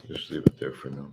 Just leave it there for now.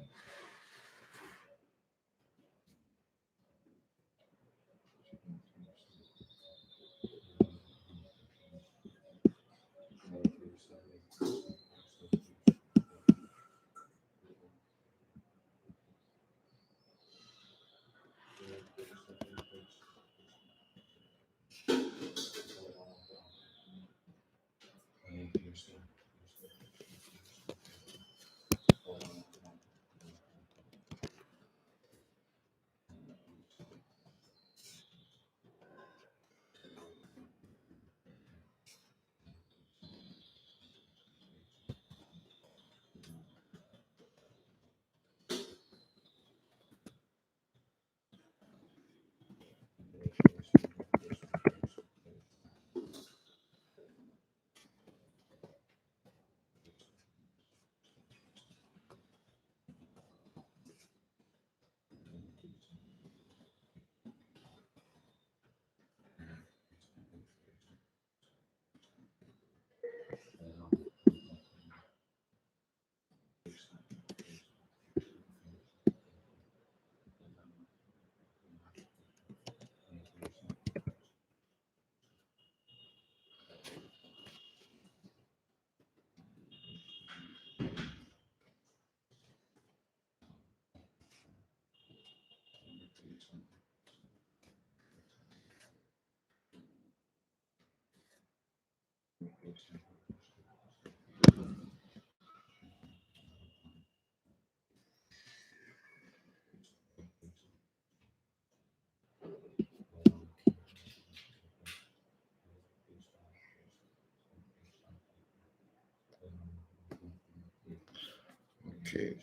Okay.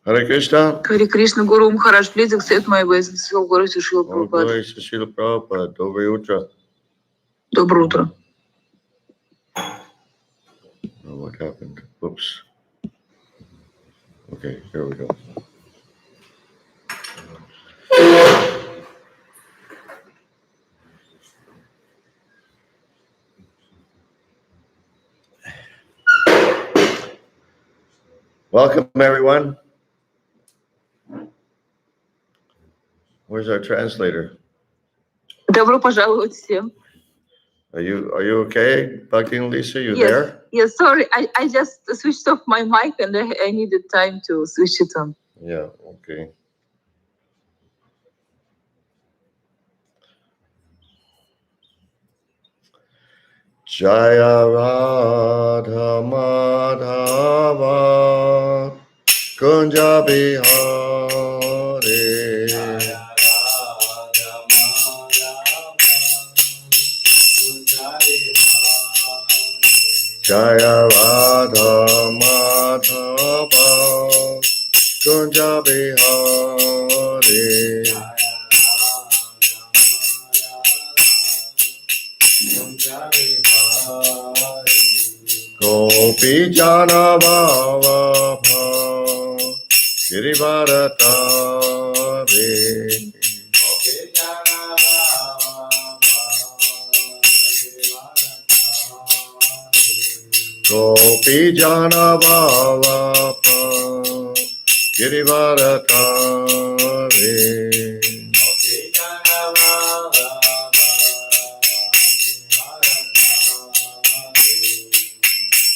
Hare Krishna. Hare Krishna, Guru Maharaj, please accept my obeisance. All glory to Srila All Prabhupada. glory to Srila Prabhupada. Доброе утро. Доброе утро. Oh, what happened? Whoops. Okay, here we go. Welcome, everyone. Where's our translator? Добро пожаловать всем. Are you okay, Bhakti and Lisa? You Yes. there? Yes, sorry, I just switched off my mic and I needed time to switch it on. Yeah, okay. Jaya Radha Madhava Kunja Bihari Jaya Radha Madhava Kunja Bihari Gopi Jana Bhava Girivaratari Gopi Jana Bhava Girivaratari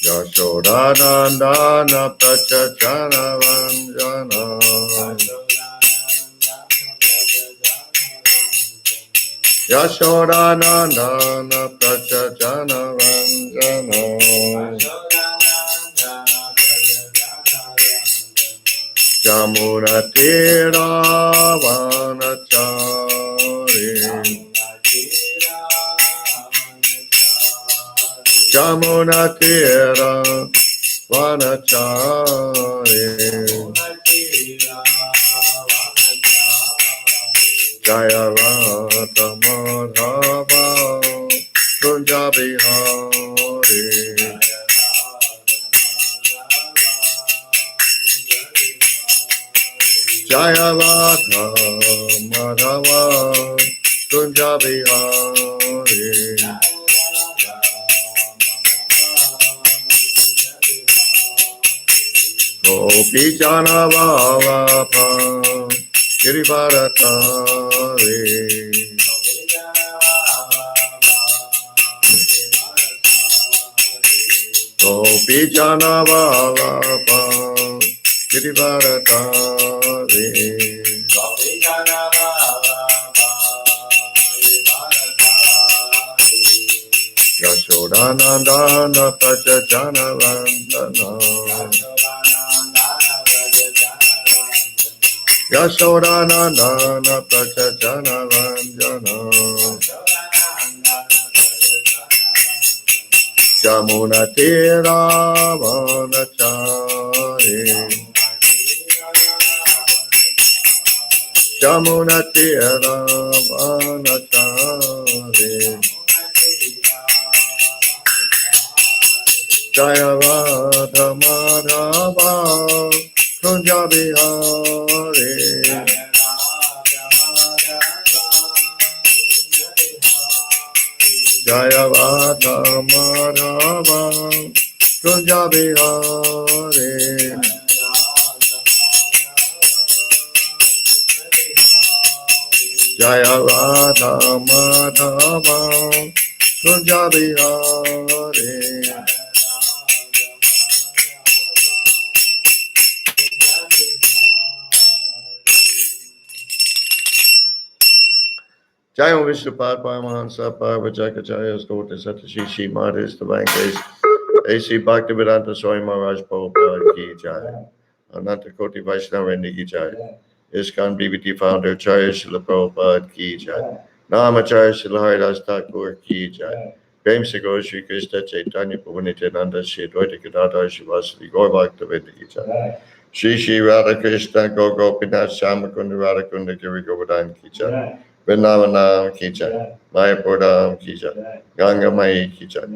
Yashodanandana Prachachana Vanjana Yashodanandana Prachachana Vanjana Jamuna Tira Vanachari Jamuna Tira Vanachari Jaya Radha Madhava Kunja Bihari Jaya Radha Madhava Kunja Bihari Gopi Jana Vallabha Girivaratari Gopi Jana Vallabha Girivaratari Yashodanandana Prachachana Vandana Yashodanandana Prachachana Vandana Jamuna Tira Vanachari Jamuna Tira Vanachari Jaya Radha Madhava Kunja Bihari Jaya Radha Madhava Kunja Bihari Jaya Radha Madhava Kunja Bihari Jai Om Vishnupad Paramahansa Parvajakacharyas Gauta Satashishi Madhis Tavankes A.C. Bhaktivedanta Swami Maharaj Prabhupada Ki Jai Ananta Koti Vaishnavrendi Ki Jai ISKCON BBT Founder Acharya Srila Prabhupada Ki Jai Namacharya Srila Haridas Thakur Ki Jai Prem Se Gaur Shri Krishna Chaitanya Prabhu Nityananda Shri Advaita Gadadhar Shivasati Gaur Bhaktivedanta Ki Jai Shri Shri Radha Krishna Gaur Gopinath Shamakunda Radhakunda Giri Govardhan Ki Jai Vrindavanam Ki Jai Mayapur Dham Ki Jai Ganga Mai Ki Jai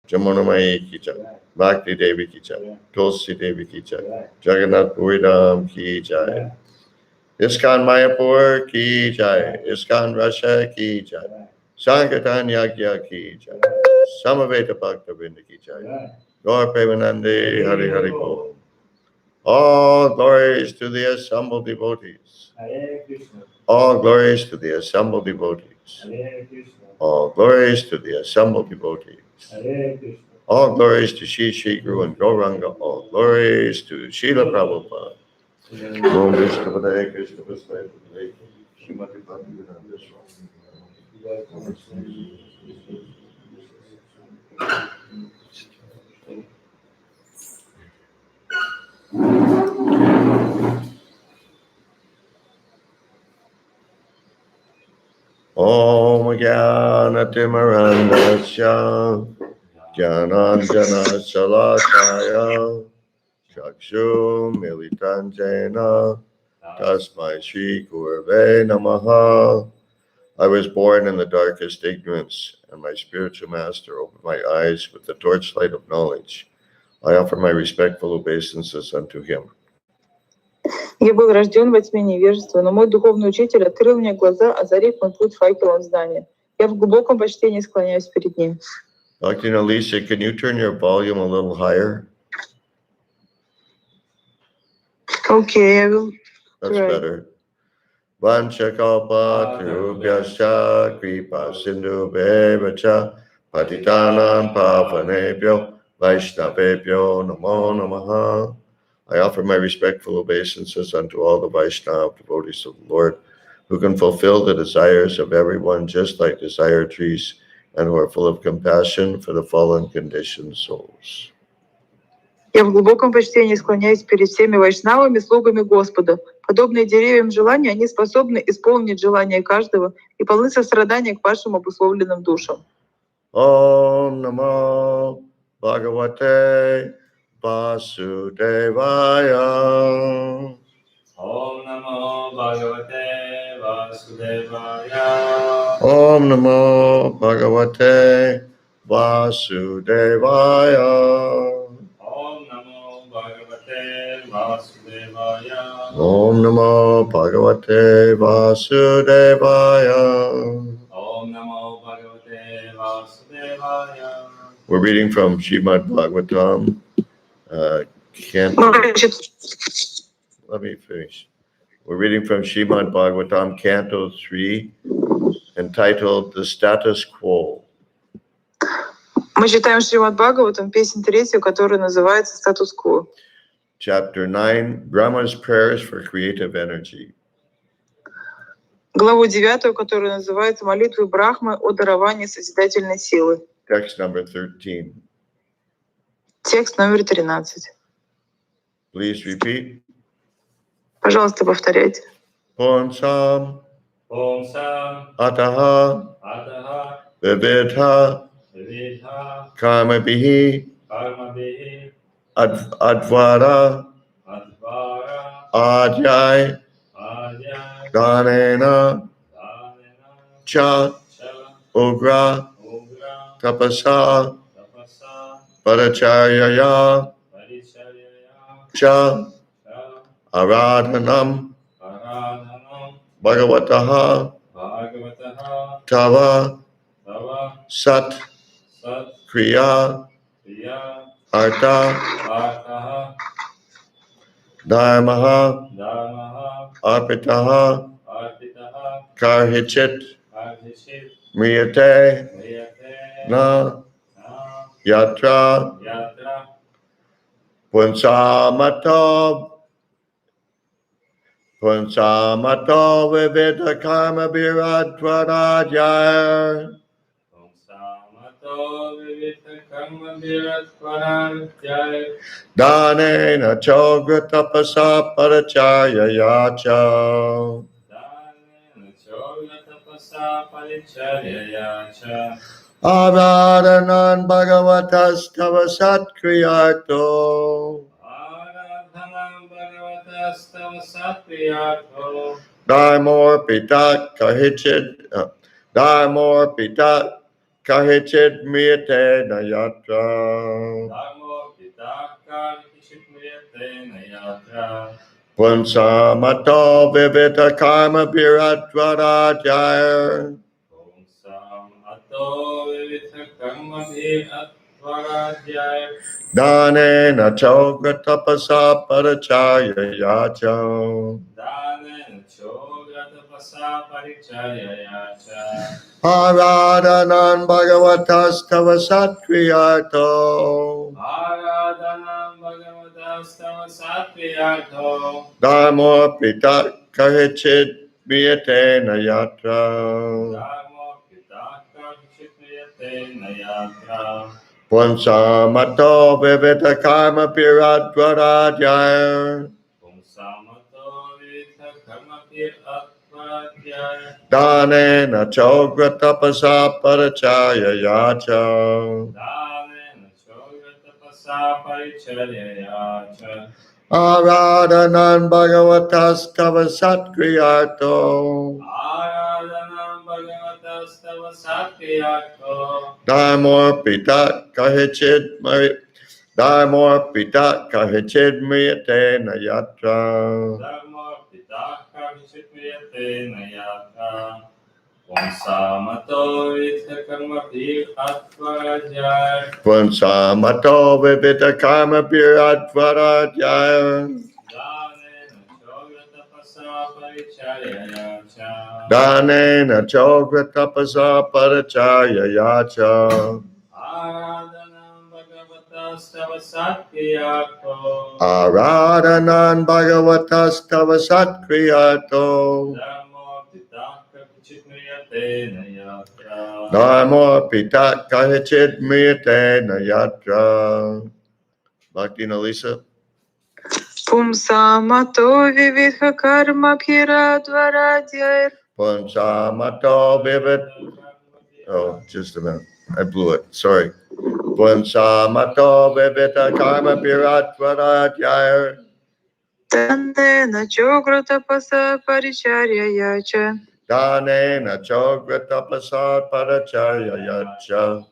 Jamuna Mai Ki Jai Bhakti Devi Ki Jai Tulsi Devi Ki Jai Jagannath Puri Dham Ki Jai ISKCON Mayapur Ki Jai ISKCON Russia Ki Jai Sankirtan Yagya Ki Jai Samaveta Bhaktivinoda Ki Jai Gaur Premanande Hari Hari Bol. All glories to the assembled devotees. All glories to the assembled devotees. All glories to the assembled devotees. All glories to Shri Shri Guru and Gauranga. All glories to Srila Prabhupada. Om Vishnu Padaya Krishna Vasudaya Padaya Srimati Bhaktivedanta Om Jnanatimirandasya Jnananjana Salakaya Chakshu Militantena Tasmai Shri Gurave Namaha. I was born in the darkest ignorance, and my spiritual master opened my eyes with the torchlight of knowledge. I offer my respectful obeisances unto him. Я был рожден во тьме невежества, но мой духовный учитель открыл мне глаза, озарив мой путь факелом знания. Я в глубоком почтении склоняюсь перед ним. Dr. Alicia, can you turn your volume a little higher? Okay, I will That's try. better. Vanchakalpa Tirubhyascha Kripa Sindhu Bevacha Patitanam Pavanebhyo Vaishnavebhyo Namo Namaha. I offer my respectful obeisances unto all the Vaishnava devotees of the Lord, who can fulfill the desires of everyone just like desire trees, and who are full of compassion for the fallen conditioned souls. Я в глубоком почтении склоняюсь перед всеми вайшнавами, слугами Господа. Подобные деревьям желания, они способны исполнить желания каждого и полны сострадания к вашим обусловленным душам. Om Namo Bhagavate Vasudevaya. Om Namo Bhagavate Vasudevaya. Om Namo Bhagavate Vasudevaya. Om Namo Bhagavate Vasudevaya. Om Namo Bhagavate Vasudevaya. Om Namo Bhagavate Vasudevaya. We're reading from Srimad Bhagavatam. Let me finish. We're reading from Srimad Bhagavatam, Canto 3, entitled The Status Quo. Мы читаем Шримад Бхагаватам, песнь 3, которая называется «Статус-кво». Chapter 9, Brahma's Prayers for Creative Energy. Главу 9, которая называется «Молитвы Брахмы о даровании созидательной силы». Text number 13. Текст номер 13. Please repeat. Пожалуйста, повторяйте. Ponsam Om Sam Ataha Ataha Vividha Vividha Karmabihi Karmabihi Advara Advara Adyai Adya Danena Danena Cha Cha Ugra Ugra Tapasa Tapasa Paracharyaya Paricharyaya Cha Cha Aradhanam Aradhanam Bhagavataha Bhagavataha Tava Tava Sat Sat Kriya Priya Artha Artaha Dharmaha Dharmaha Arpitaha Arpitaha Karhichit Arhishit Mriyate Mayate Na Na Yatra Yatra Punsamato Vivita Karma Biradvaradhyaya Om Samato Vivita Karma Viratvarajaya Danena Chogra Tapasa Parachaya Yacha Dhanena Choga Tapasa Paricharyaya Cha Aradhanan Bhagavatas Tava Satkriyarto Aradhanam Bhagavatastam Satriyato Dharmor Pita Kahichit Miyate Nayatra Dharmo Pitakar Kishitmriyate Nayatra Punsamato Vivita Karma Biradvaradhyaya Om Sam Ato Vivitha Karma Bhiratvarajaya Danena Chogra Tapasa Parachaya Yacha Dhanena Choga Tapasa Paricharyaya Cha Aradhanan Bhagavatas Tava Satkriyarto Aradhanam Bhagavatastam Satriyato Dharmor Pita Kahichit Miyate Nayatra Dharmo Pitakar Kishitmriyate Nayatra Punsamato Vivita Karma Biradvaradhyaya Om Samato Vivitha Karma Viratvarajaya Danena Chogra Tapasa Parachaya Yacha Dhanena Choga Tapasa Paricharyaya Cha Aradhanan Bhagavatas Tava Satkriyarto Aradhanam Bhagavatastam Satriyato Dharmor Pita Kahichit Mriyate Nayatra Dharmo Pitakar Kishitmriyate Nayatra Om Samato Vivitha Karma Viratvarajaya Punsamato Vivita Karma Biradvaradhyaya Dhanena Paricharyaya cha. Danena chogra tapasa parachaya cha. Aradhanam Bhagavatas-tava Satkriyato. Aradanan bhagavatas-tava satkriyato. Dharmo Pitaka Vichitmriyate Nayatra. Dharmo pita kahachit mriyate nayatra. Bhakti Nalisa. Pumsamato vividha karma bhira dvaradyair. Punsamato vivid. Oh, just a minute. I blew it. Sorry. Punsamato vivita karma piratvaradhyaya. Tandena chograta pasa paricharyaya cha. Danena chogratapasad paracharya yacha.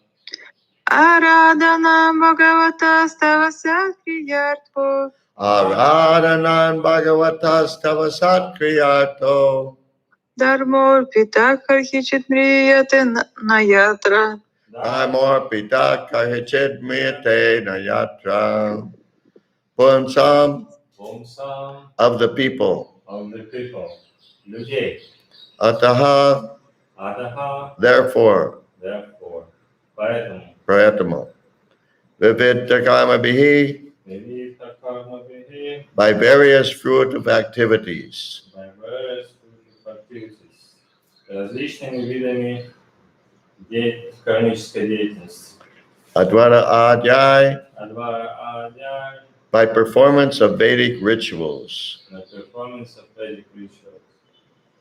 Aradhana bhagavata-stava satkriyato. Aradanan bhagavatas tava satkriyato. Dharmo pita karhichit mriyate nayatra. Amor pita kahachit miyate nayatra. Punsam Pumsam of the people. of the people. Людей. Ataha Adaha. therefore. Therefore. Поэтому. Prayatama. Vivita karma bihi Vividha karma vihi. by various fruitive activities. By various activities. Различными видами кармической деятельности. Advara adhyay Адвара Адьяй. by performance of Vedic rituals. На performance of Vedic rituals.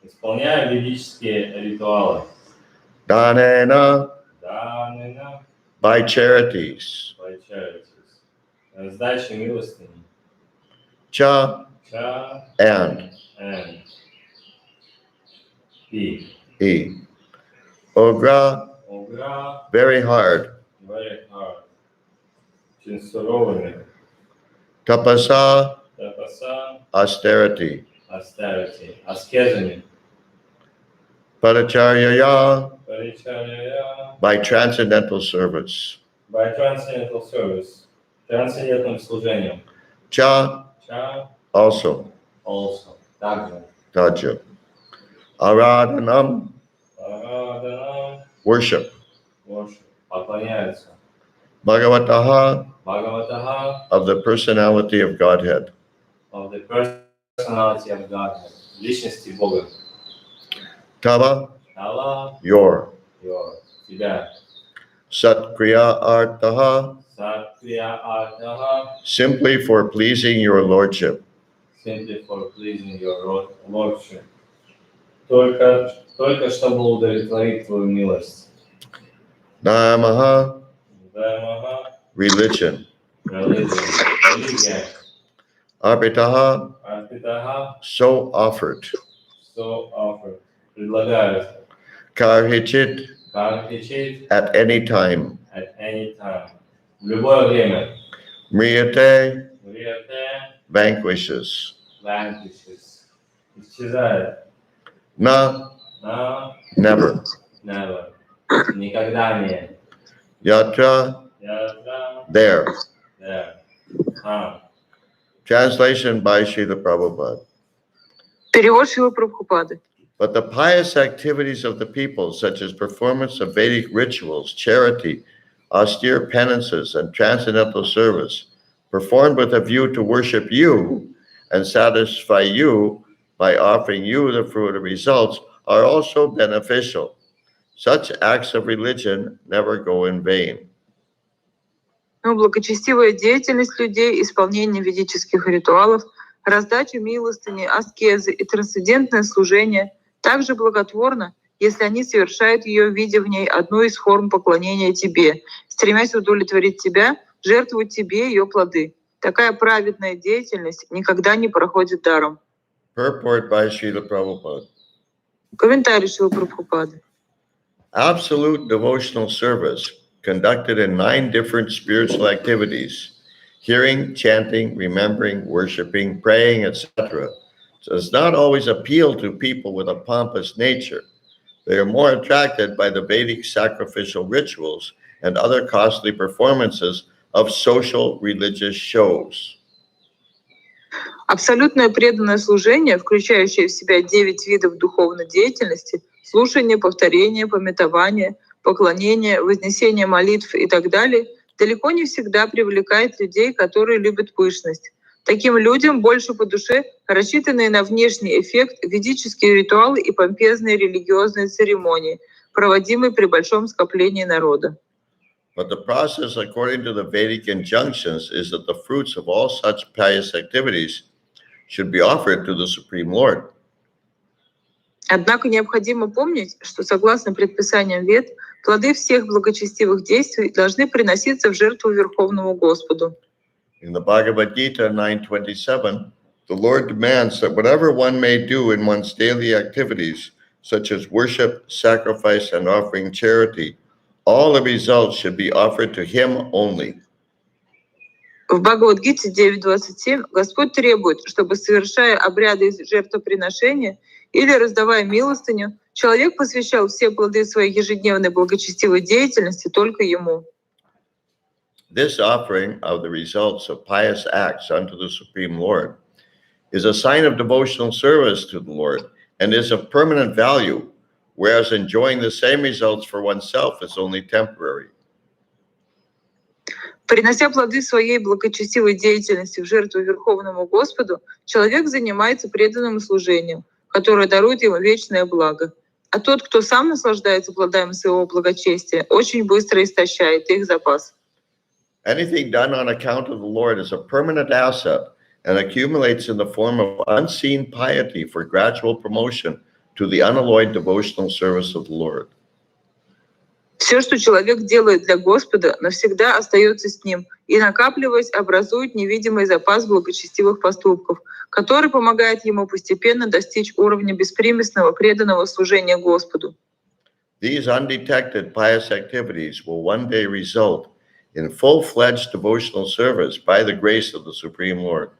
Исполняя ведические ритуалы. Danena Данена. by charities. By charities. Раздача милостыни. Cha Cha and and P. e. Ogra Огра. very hard. Very hard. Очень суровыми. Tapasa Тапаса. austerity. Austerity. Аскезами. Paracharyaya Паричарья. by transcendental service. By transcendental service. Трансцендентным служением. Cha Cha also. also. Также. Taja. Aradhanam Арадхана. worship. Worship. Поклоняются. Bhagavataha Bhagavataha. of the personality of Godhead. Of the personality of Godhead. Личности Бога. Tava Allah. your. Тебя. Satkriya artaha Sattviya Artaha. simply for pleasing your lordship. Simply for pleasing your lordship. Только чтобы удовлетворить твою милость. Namaha Дхармаха. religion. Религия. Arpitaha Арпитаха. so offered. So offered. Предлагают. Karhichit Кархичит. at any time. At any time. В любое время. Mriyate Врияте. vanquishes. Vanquishes. Исчезает. Na No. never. Never. Никогда не. Yatra Ядра. there. There. Translation by Srila Prabhupada. Перевод Шрилы Прабхупады. But the pious activities of the people, such as performance of Vedic rituals, charity, austere penances, and transcendental service, performed with a view to worship you and satisfy you by offering you the fruit of results, are also beneficial. Such acts of religion never go in vain. Но благочестивая деятельность людей, исполнение ведических ритуалов, раздача милостыни, аскезы и трансцендентное служение также благотворно, если они совершают ее, видя в ней одну из форм поклонения Тебе, стремясь удовлетворить Тебя, жертвовать Тебе ее плоды. Такая праведная деятельность никогда не проходит даром. Purport by Srila Prabhupada. Комментарий Шрилы Прабхупады. Absolute devotional service conducted in 9 different spiritual activities, hearing, chanting, remembering, worshiping, praying, etc., does not always appeal to people with a pompous nature. They are more attracted by the Vedic sacrificial rituals and other costly performances of social religious shows. Абсолютное преданное служение, включающее в себя 9 видов духовной деятельности, слушание, повторение, памятование, поклонение, вознесение молитв и так далее, далеко не всегда привлекает людей, которые любят пышность. Таким людям больше по душе рассчитанные на внешний эффект ведические ритуалы и помпезные религиозные церемонии, проводимые при большом скоплении народа. But the process, according to the Vedic injunctions, is that the fruits of all such pious activities should be offered to the Supreme Lord. Однако необходимо помнить, что согласно предписаниям Вед, плоды всех благочестивых действий должны приноситься в жертву Верховному Господу. In the Bhagavad Gita 9:27, the Lord demands that whatever one may do in one's daily activities, such as worship, sacrifice, and offering charity, all the results should be offered to Him only. В Бхагавад-гите 9.27 Господь требует, чтобы, совершая обряды жертвоприношения или раздавая милостыню, человек посвящал все плоды своей ежедневной благочестивой деятельности только Ему. This offering of the results of pious acts unto the Supreme Lord is a sign of devotional service to the Lord and is of permanent value, whereas enjoying the same results for oneself is only temporary. Принося плоды своей благочестивой деятельности в жертву Верховному Господу, человек занимается преданным служением, которое дарует ему вечное благо. А тот, кто сам наслаждается плодами своего благочестия, очень быстро истощает их запас. Anything done on account of the Lord is a permanent asset and accumulates in the form of unseen piety for gradual promotion to the unalloyed devotional service of the Lord. Все, что человек делает для Господа, навсегда остается с ним и, накапливаясь, образует невидимый запас благочестивых поступков, который помогает ему постепенно достичь уровня беспримесного преданного служения Господу. These undetected pious activities will one day result in full-fledged devotional service by the grace of the Supreme Lord.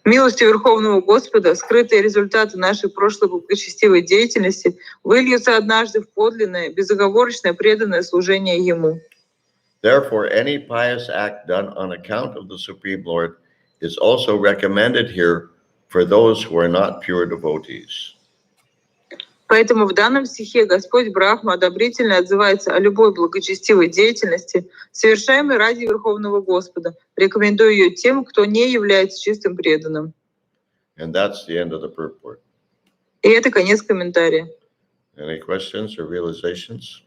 Милостью Верховного Господа скрытые результаты нашей прошлой благочестивой деятельности выльются однажды в подлинное, безоговорочное преданное служение Ему. Therefore, any pious act done on account of the Supreme Lord is also recommended here for those who are not pure devotees. Поэтому в данном стихе Господь Брахма одобрительно отзывается о любой благочестивой деятельности, совершаемой ради Верховного Господа, рекомендуя ее тем, кто не является чистым преданным. And that's the end of the purport. И это конец комментария. Any questions or realizations?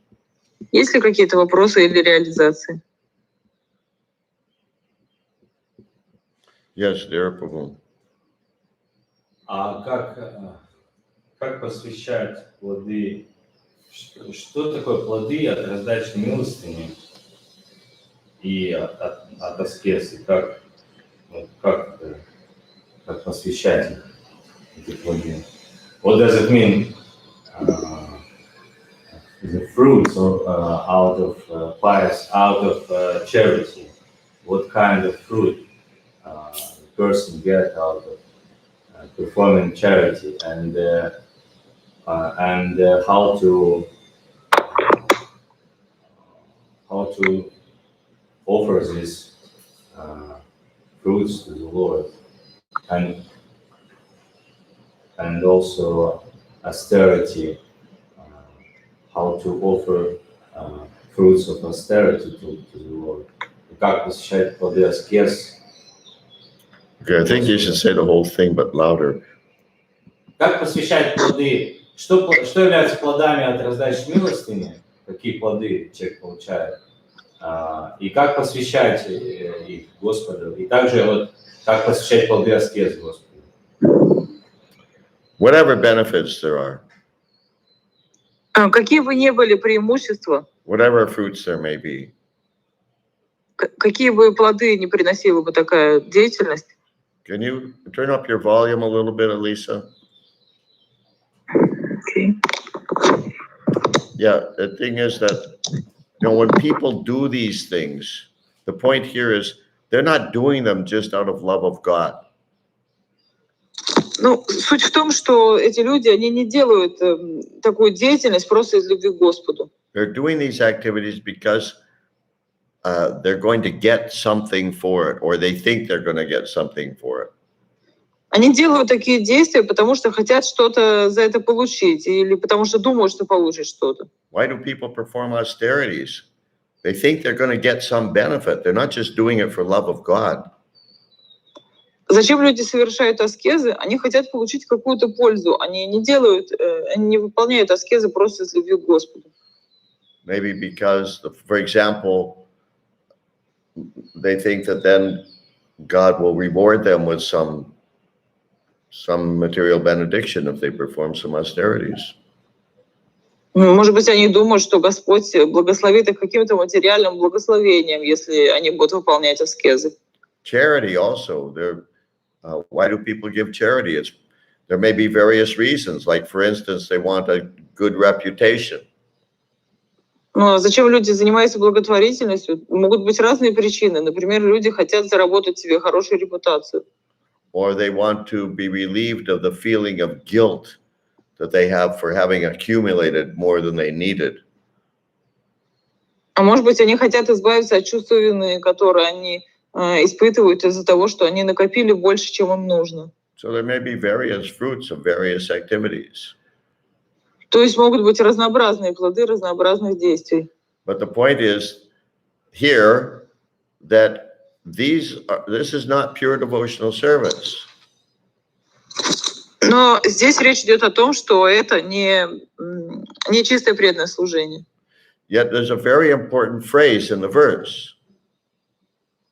Есть ли какие-то вопросы или реализации? Yes, dear Prabhu. А как посвящать плоды? Что такое плоды от раздачи милостыни и от аскезы? Как посвящать их, эти плоды? What does it mean? The fruits out of pious, out of charity. What kind of fruit the person get out of performing charity, and how to offer these fruits to the Lord, and also austerity, how to offer fruits of austerity to the Lord. Как посвящать плоды аскез? Okay, I think you should say the whole thing, but louder. Как посвящать плоды? Что является плодами от раздачи милостыни? Какие плоды человек получает? И как посвящать их Господу? И также вот как посвящать плоды аскез Господу? Whatever benefits there are, Какие бы ни были преимущества, whatever fruits there may be, какие бы плоды не приносила бы такая деятельность, can you turn up your volume a little bit, Elisa? okay. Yeah, the thing is that, when people do these things, the point here is they're not doing them just out of love of God. Ну, суть в том, что эти люди, они не делают такую деятельность просто из любви к Господу. They're doing these activities because they're going to get something for it, or they think they're going to get something for it. Они делают такие действия, потому что хотят что-то за это получить, или потому что думают, что получат что-то. Why do people perform austerities? They think they're going to get some benefit. They're not just doing it for love of God. Зачем люди совершают аскезы? Они хотят получить какую-то пользу. Они не выполняют аскезы просто из любви к Господу. Maybe because, for example, they think that then God will reward them with some material benediction if they perform some austerities. Может быть, они думают, что Господь благословит их каким-то материальным благословением, если они будут выполнять аскезы. Charity also. Why do people give charity? There may be various reasons. Like, for instance, they want a good reputation. Но зачем люди занимаются благотворительностью? Могут быть разные причины. Например, люди хотят заработать себе хорошую репутацию. Or they want to be relieved of the feeling of guilt that they have for having accumulated more than they needed. А может быть, они хотят избавиться от чувства вины, которое они испытывают из-за того, что они накопили больше, чем им нужно. So there may be various fruits of various activities. То есть могут быть разнообразные плоды разнообразных действий. But the point is here that this is not pure devotional service. Но здесь речь идет о том, что это не чистое преданное служение. Yet there's a very important phrase in the verse.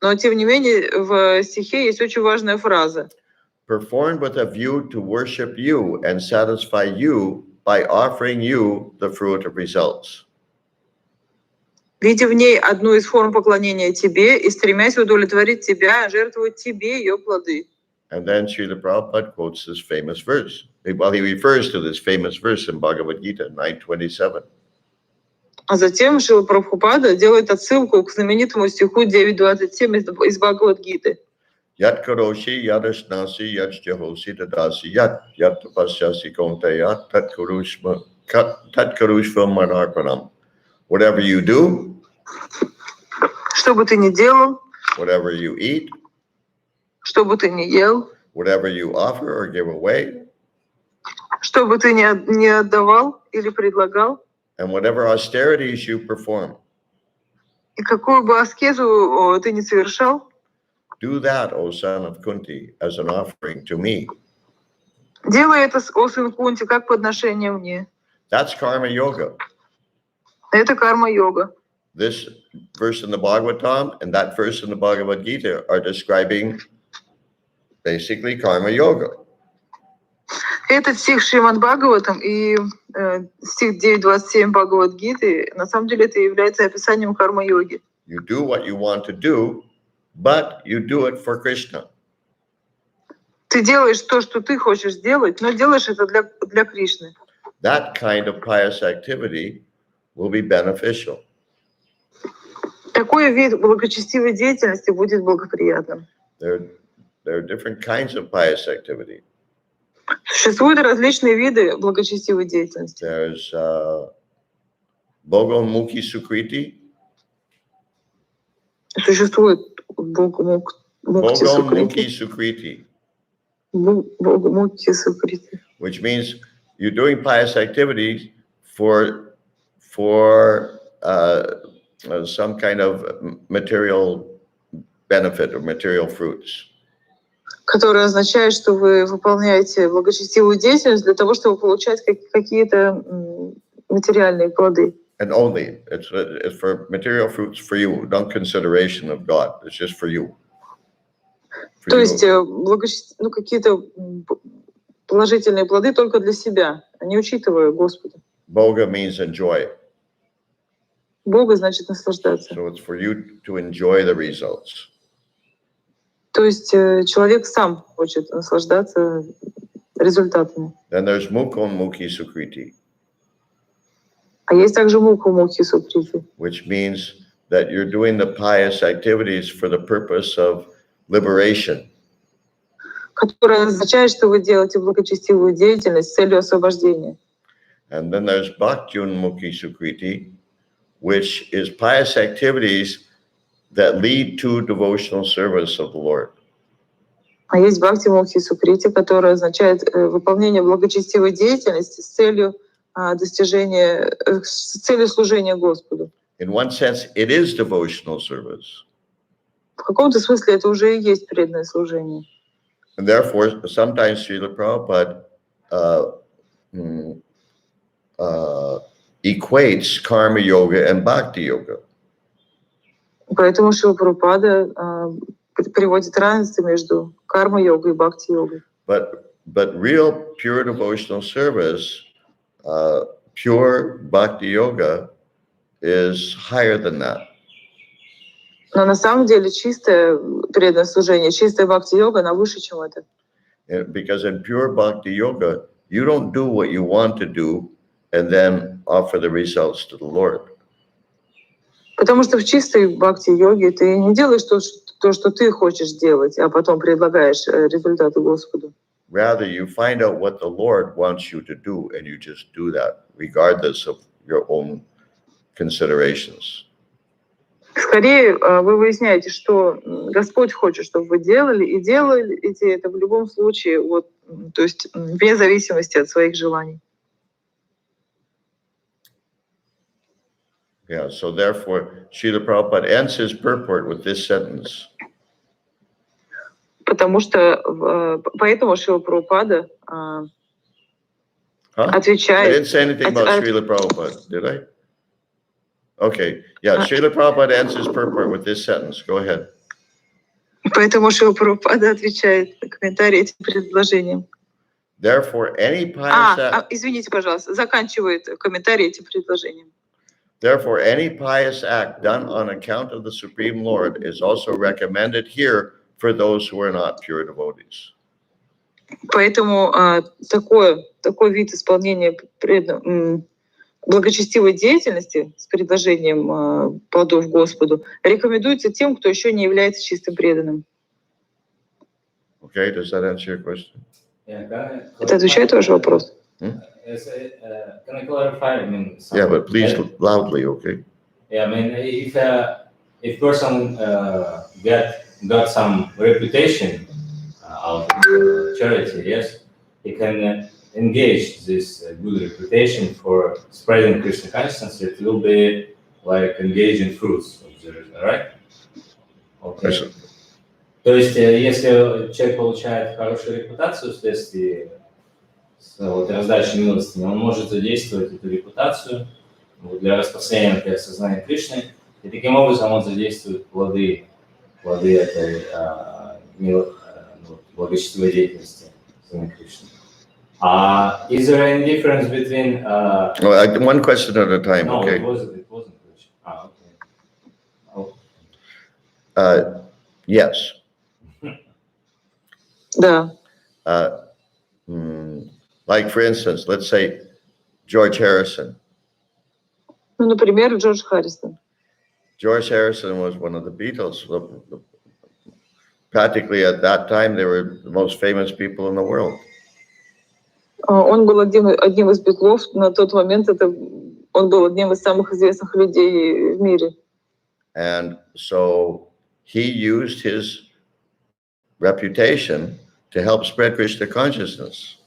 Но тем не менее в стихе есть очень важная фраза. Performed with a view to worship you and satisfy you by offering you the fruit of results. Видя в ней одну из форм поклонения тебе и стремясь удовлетворить тебя, жертвовать тебе ее плоды. And then Srila Prabhupada quotes this famous verse. Well, he refers to this famous verse in Bhagavad Gita 9:27. А затем Шрила Прабхупада делает отсылку к знаменитому стиху 9.27 из Бхагавад-гиты. Yat karoshi yadashnasi yajjahosi dadasi yat tapasyasi konteya tat karushva manarpanam. Whatever you do, Что бы ты ни делал, whatever you eat, что бы ты ни ел, whatever you offer or give away, что бы ты ни отдавал или предлагал, and whatever austerities you perform, и какую бы аскезу ты ни совершал, do that, O son of Kunti, as an offering to me. делай это, о сын Кунти, как подношение мне. That's karma yoga. Это карма-йога. This verse in the Bhagavatam and that verse in the Bhagavad Gita are describing basically karma yoga. Этот стих Шримад Бхагаватам и стих 9.27 Бхагавад-гиты, на самом деле это является описанием карма-йоги. You do what you want to do, but you do it for Krishna. Ты делаешь то, что ты хочешь делать, но делаешь это для Кришны. That kind of pious activity will be beneficial. Такой вид благочестивой деятельности будет благоприятным. There are different kinds of pious activity. Существуют различные виды благочестивой деятельности. There's Bhagavamukhi Sukriti. Существует Бхагавамукхи Sukriti, Сукрити, which means you're doing pious activities for some kind of material benefit or material fruits. которое означает, что вы выполняете благочестивую деятельность для того, чтобы получать какие-то материальные плоды. And only it's for material fruits for you, not consideration of God. It's just for you. То есть какие-то положительные плоды только для себя, не учитывая Господа. Bhoga means enjoy. Бога значит наслаждаться. So it's for you to enjoy the results. То есть человек сам хочет наслаждаться результатами. Then there's Mukhamukhi Sukriti, А есть также Мукхамукхи Сукрити, which means that you're doing the pious activities for the purpose of liberation. которое означает, что вы делаете благочестивую деятельность с целью освобождения. And then there's Bhaktyunmukhi Sukriti, which is pious activities that lead to devotional service of the Lord. А есть бхакти-мукхи сукрити, которая означает выполнение благочестивой деятельности с целью достижения, с целью служения Господу. In one sense, it is devotional service. В каком-то смысле это уже и есть преданное служение. And therefore, sometimes Srila Prabhupada equates karma yoga and bhakti yoga. Поэтому Шрила Прабхупада приводит равенство между карма-йогой и бхакти-йогой. But real pure devotional service, pure bhakti yoga, is higher than that. Но на самом деле чистое преданное служение, чистая бхакти-йога, она выше, чем это. Because in pure bhakti yoga, you don't do what you want to do and then offer the results to the Lord. Потому что в чистой бхакти-йоге ты не делаешь то, что ты хочешь делать, а потом предлагаешь результаты Господу. Rather, you find out what the Lord wants you to do, and you just do that, regardless of your own considerations. Скорее, вы выясняете, что Господь хочет, чтобы вы делали, и делаете это в любом случае, вот, то есть вне зависимости от своих желаний. Yeah, so therefore, Srila Prabhupada ends his purport with this sentence. Потому что поэтому Шрила Прабхупада отвечает. I didn't say anything about Srila Prabhupada, did I? Okay, yeah, Srila Prabhupada ends his purport with this sentence. Go ahead. Поэтому Шрила Прабхупада отвечает на комментарии этим предложением. Therefore, any pious извините, пожалуйста, заканчивает комментарий этим предложением. Therefore, any pious act done on account of the Supreme Lord is also recommended here for those who are not pure devotees. Поэтому такой вид исполнения благочестивой деятельности с предложением плодов Господу рекомендуется тем, кто еще не является чистым преданным. Okay, does that answer your question? Это отвечает ваш вопрос? Can I clarify? I mean, yeah, but please loudly, okay? Yeah, I mean, if person got some reputation out of charity, yes, he can engage this good reputation for spreading Krishna consciousness. It will be like engaging fruits, right? Okay. То есть, если человек получает хорошую репутацию вследствие раздачи милостыни, он может задействовать эту репутацию для распространения, например, сознания Кришны, и таким образом он задействует плоды этой благочестивой деятельности сознания Кришны. Is there any difference between... one question at a time, no, okay? It wasn't a question. Okay. Yes. Да. Like, for instance, let's say George Harrison. Ну, например, Джордж Харрисон. George Harrison was one of the Beatles. Practically at that time, they were the most famous people in the world. Он был одним из Битлов. На тот момент он был одним из самых известных людей в мире. And so he used his reputation to help spread Krishna consciousness.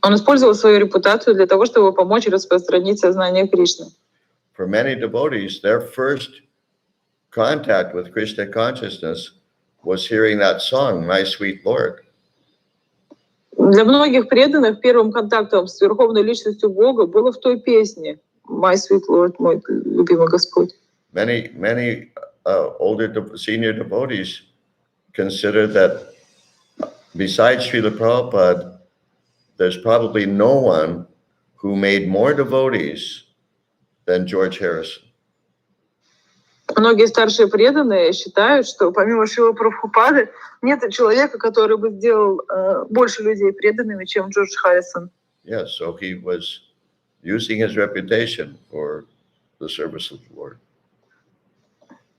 Он использовал свою репутацию для того, чтобы помочь распространить сознание Кришны. For many devotees, their first contact with Krishna consciousness was hearing that song, My Sweet Lord. Для многих преданных первым контактом с Верховной Личностью Бога было в той песне My Sweet Lord, мой любимый Господь. Many older senior devotees consider that besides Srila Prabhupada, there's probably no one who made more devotees than George Harrison. Многие старшие преданные считают, что помимо Шрилы Прабхупады нет человека, который бы сделал больше людей преданными, чем Джордж Харрисон. Yes, so he was using his reputation for the service of the Lord.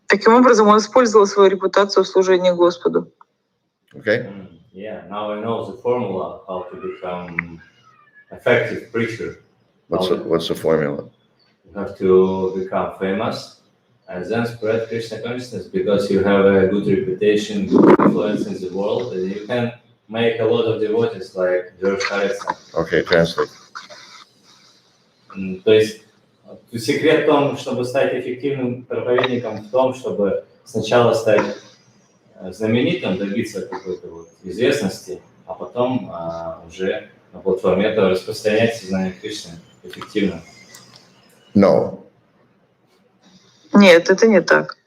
Таким образом, он использовал свою репутацию в служении Господу. Okay? Yeah, now I know the formula how to become effective preacher. What's the formula? You have to become famous and then spread Krishna consciousness because you have a good reputation, good influence in the world, and you can make a lot of devotees like George Harrison. Okay, translate. То есть секрет в том, чтобы стать эффективным проповедником, в том, чтобы сначала стать знаменитым, добиться какой-то вот известности, а потом уже на платформе этого распространять сознание Кришны эффективно. No. Нет, это не так.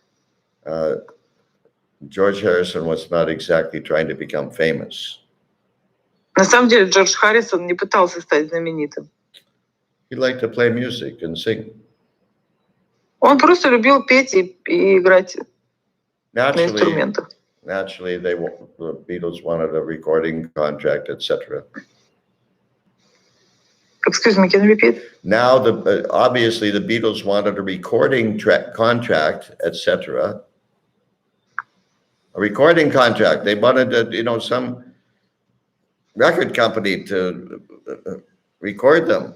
George Harrison was not exactly trying to become famous. На самом деле Джордж Харрисон не пытался стать знаменитым. He liked to play music and sing. Он просто любил петь и играть на Naturally, инструментах. the Beatles wanted a recording contract, etc. Excuse me, can you repeat? Now, obviously, the Beatles wanted a recording contract, etc. A recording contract. They wanted, some record company to record them.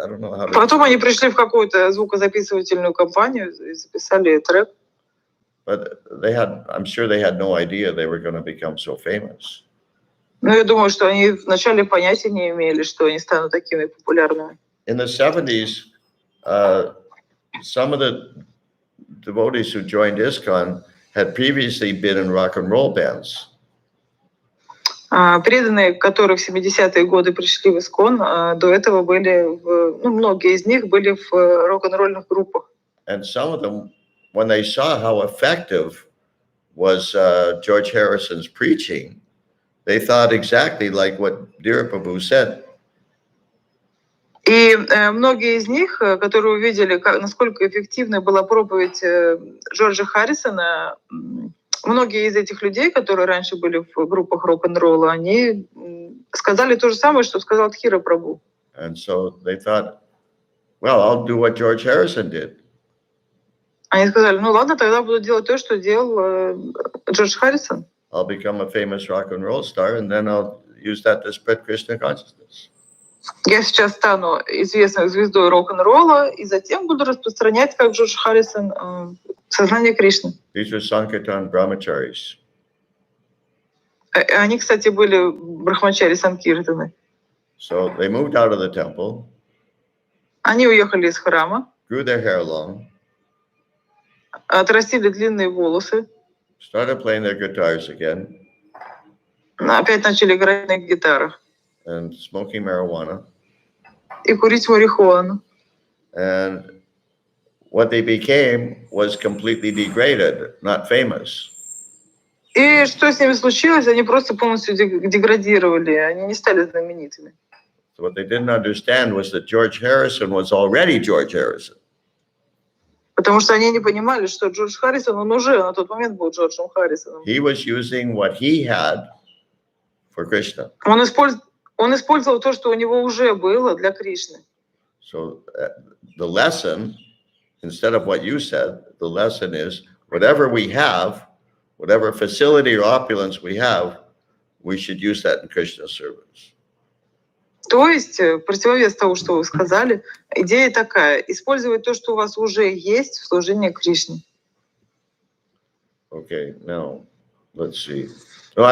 I don't know how to. Потом они пришли в какую-то звукозаписывательную компанию и записали трек. But I'm sure they had no idea they were going to become so famous. Ну, я думаю, что они вначале понятия не имели, что они станут такими популярными. In the 70s, some of the devotees who joined ISKCON had previously been in rock and roll bands. Преданные, которые в 70-е годы пришли в ИСККОН, до этого были, многие из них были в рок-н-ролльных группах. And some of them, when they saw how effective was George Harrison's preaching, they thought exactly like what Dhira Prabhu said. И многие из них, которые увидели, насколько эффективной была проповедь Джорджа Харрисона, многие из этих людей, которые раньше были в группах рок-н-ролла, они сказали то же самое, что сказал Дхира Прабху. And so they thought, well, I'll do what George Harrison did. Они сказали, ладно, тогда буду делать то, что делал Джордж Харрисон. I'll become a famous rock and roll star, and then I'll use that to spread Krishna consciousness. Я сейчас стану известной звездой рок-н-ролла, и затем буду распространять, как Джордж Харрисон, сознание Кришны. These are Sankirtan brahmacharis. Они, кстати, были брахмачари Санкиртаны. So they moved out of the temple. Они уехали из храма. Grew their hair long. Отрастили длинные волосы. Started playing their guitars again. Опять начали играть на гитарах. And smoking marijuana. И курить марихуану. And what they became was completely degraded, not famous. И что с ними случилось? Они просто полностью деградировали, они не стали знаменитыми. So what they didn't understand was that George Harrison was already George Harrison. Потому что они не понимали, что Джордж Харрисон, он уже на тот момент был Джорджем Харрисоном. He was using what he had for Krishna. Он использовал то, что у него уже было для Кришны. So the lesson, instead of what you said, the lesson is whatever we have, whatever facility or opulence we have, we should use that in Krishna's service. То есть, в противовес того, что вы сказали, идея такая: использовать то, что у вас уже есть, в служении Кришне. Okay, now let's see. Oh,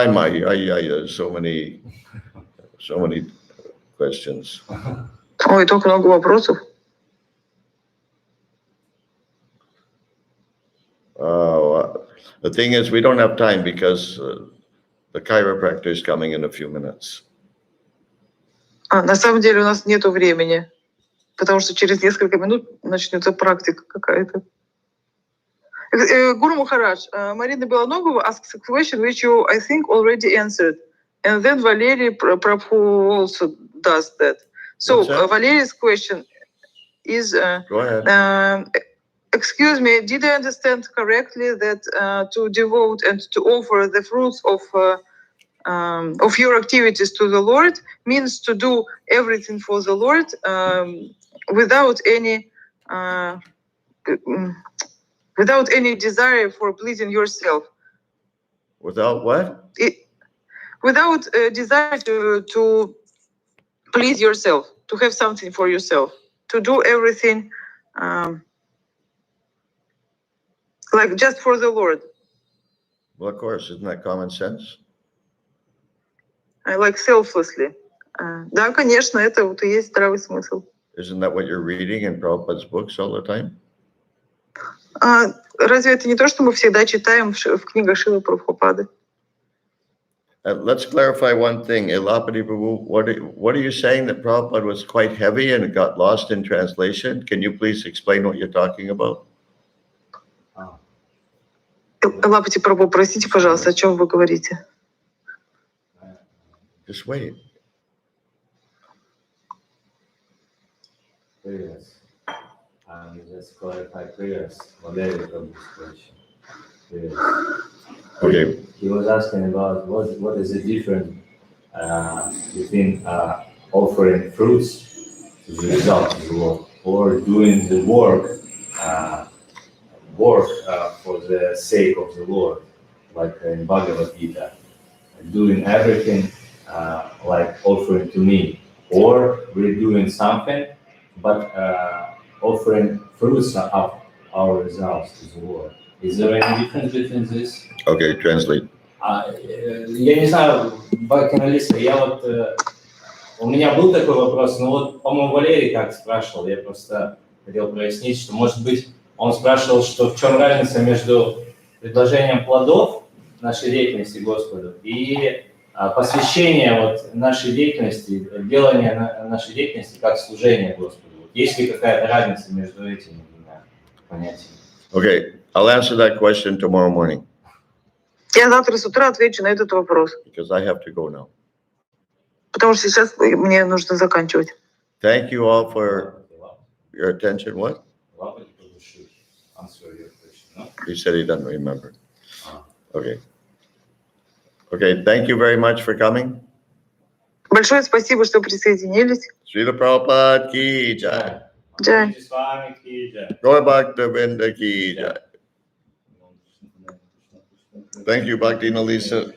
so many questions. Ой, так много вопросов. The thing is, we don't have time because the chiropractor is coming in a few minutes. На самом деле у нас нету времени, потому что через несколько минут начнется практика какая-то. Guru Maharaj, Marina Belanogova asks a question which you, I think, already answered. And then Valery Prabhu also does that. So Valerie's question is, Go ahead. Excuse me, did I understand correctly that to devote and to offer the fruits of your activities to the Lord means to do everything for the Lord without any desire for pleasing yourself? Without what? Without a desire to please yourself, to have something for yourself, to do everything Like just for the Lord. Well, of course, isn't that common sense? I like selflessly. Да, конечно, это вот и есть здравый смысл. Isn't that what you're reading in Prabhupada's books all the time? Разве это не то, что мы всегда читаем в книгах Шилы Прабхупады? Let's clarify one thing. Elapati Prabhu, what are you saying that Prabhupada was quite heavy and it got lost in translation? Can you please explain what you're talking about? Лапати Прабху, простите, пожалуйста, о чем вы говорите? Just wait. Prayers. Let's clarify prayers. Whatever Prabhu's question. Prayers. Okay. He was asking about what is the difference between offering fruits to the result of the Lord or doing the work for the sake of the Lord, like in Bhagavad Gita, doing everything like offering to me, or we're doing something but offering fruits of our results to the Lord. Is there any difference between this? Okay, translate. Я не знаю, Бакиналиса, у меня был такой вопрос, но вот, по-моему, Валерий как спрашивал, я просто хотел прояснить, что, может быть, он спрашивал, что в чем разница между предложением плодов нашей деятельности Господу и посвящение вот нашей деятельности, делание нашей деятельности как служение Господу. Есть ли какая-то разница между этими двумя понятиями? Okay, I'll answer that question tomorrow morning. Я завтра с утра отвечу на этот вопрос. Because I have to go now. Потому что сейчас мне нужно заканчивать. Thank you all for your attention. What? He said he doesn't remember. Okay. Okay, thank you very much for coming. Большое спасибо, что присоединились. Srila Prabhupada ki jai. Jai. Gaur Bhaktavinda ki jai. Thank you, Bhakti Nalisa.